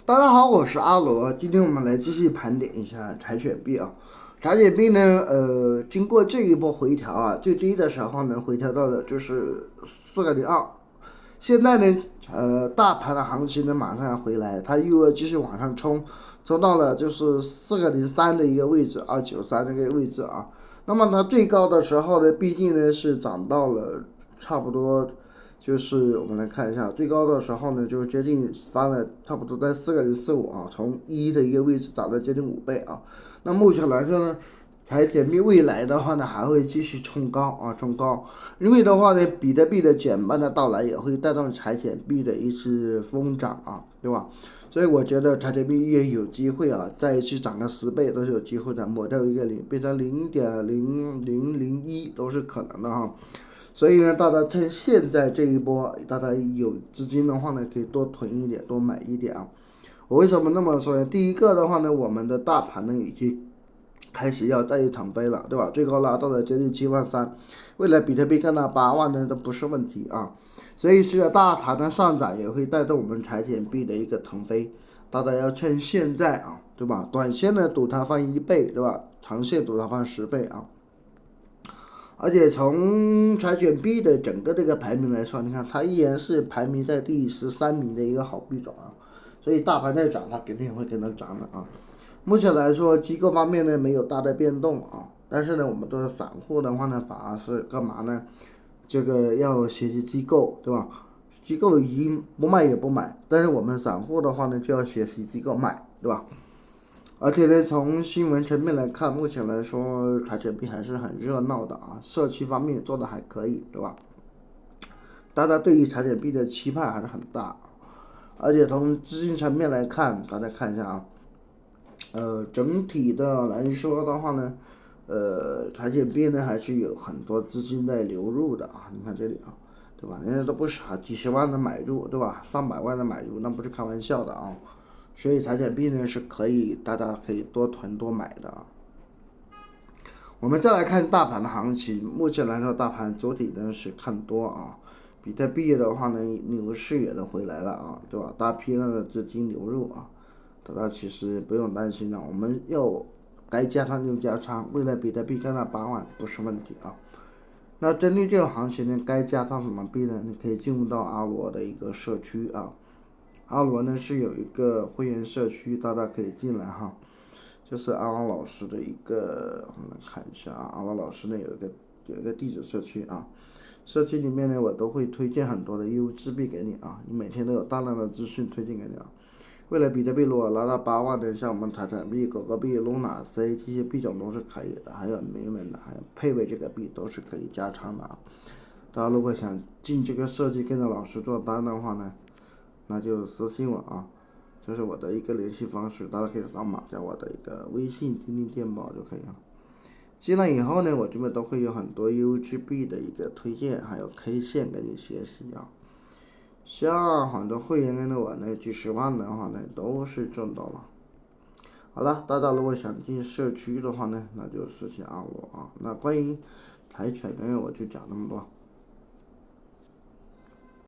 大家好，我是阿罗。今天我们来继续盘点一下柴犬币啊。柴犬币呢，经过这一波回调啊，最低的时候呢，回调到了就是4.02。现在呢，大盘的行情呢马上要回来，它又要继续往上冲，冲到了就是4.03的一个位置，293这个位置啊。那么它最高的时候呢，毕竟呢是涨到了差不多。就是我们来看一下，最高的时候呢，就是接近翻了，差不多在4.45啊，从一的一个位置涨了接近5倍啊。那目前来说呢，柴犬币未来的话呢，还会继续冲高啊，冲高。因为的话呢，比特币的减半的到来也会带动柴犬币的一次疯涨啊，对吧？所以我觉得柴犬币也有机会啊，再一次涨个10倍都是有机会的，抹掉一个零，变成0.0001都是可能的哈。所以呢，大家趁现在这一波，大家有资金的话呢，可以多囤一点，多买一点啊。我为什么那么说呢？第一个的话呢，我们的大盘呢已经开始要再去腾飞了，对吧？最高拉到了接近7.3万，未来比特币干到8万呢都不是问题啊。所以随着大盘的上涨，也会带动我们柴犬币的一个腾飞，大家要趁现在啊，对吧？短线呢赌它翻1倍，对吧？长线赌它翻10倍啊。而且从柴犬币的整个这个排名来说，你看它依然是排名在第13名的一个好币种啊，所以大盘在涨，它肯定会跟着涨的啊。目前来说，机构方面呢没有大的变动啊，但是呢，我们都是散户的话呢，反而是干嘛呢？这个要学习机构，对吧？机构已经不卖也不买，但是我们散户的话呢，就要学习机构卖，对吧？而且呢，从新闻层面来看，目前来说，柴犬币还是很热闹的啊，社区方面做的还可以，对吧？大家对于柴犬币的期盼还是很大，而且从资金层面来看，大家看一下啊，整体的来说的话呢，柴犬币呢还是有很多资金在流入的啊，你看这里啊，对吧？人家都不傻，几十万的买入，对吧？300万的买入，那不是开玩笑的啊。所以柴犬币呢是可以，大家可以多囤多买的啊。我们再来看大盘的行情，目前来说大盘主体呢是看多啊，比特币的话呢牛市也都回来了啊，对吧？大批量的资金流入啊，大家其实不用担心了，我们要该加仓就加仓，未来比特币干到8万不是问题啊。那针对这种行情呢，该加仓什么币呢？你可以进入到阿罗的一个社区啊。阿罗呢是有一个会员社区，大家可以进来哈。就是阿王老师的一个，我们看一下啊，阿王老师呢有一个地址社区啊，社区里面呢我都会推荐很多的优质币给你啊，你每天都有大量的资讯推荐给你啊。未来比特币如果拿到8万的，像我们财产币、狗狗币、Luna C 这些币种都是可以的，还有名人的，还有配备这个币都是可以加仓的啊。大家如果想进这个社区跟着老师做单的话呢，那就私信我啊。这是我的一个联系方式，大家可以扫码加我的一个微信钉钉电报就可以了。进来以后呢，我这边都会有很多优质币的一个推荐，还有 K 线给你学习啊。像很多会员跟着我呢，几十万的话呢，都是挣到了。好了，大家如果想进社区的话呢，那就私信阿我啊。那关于柴犬呢，我就讲那么多。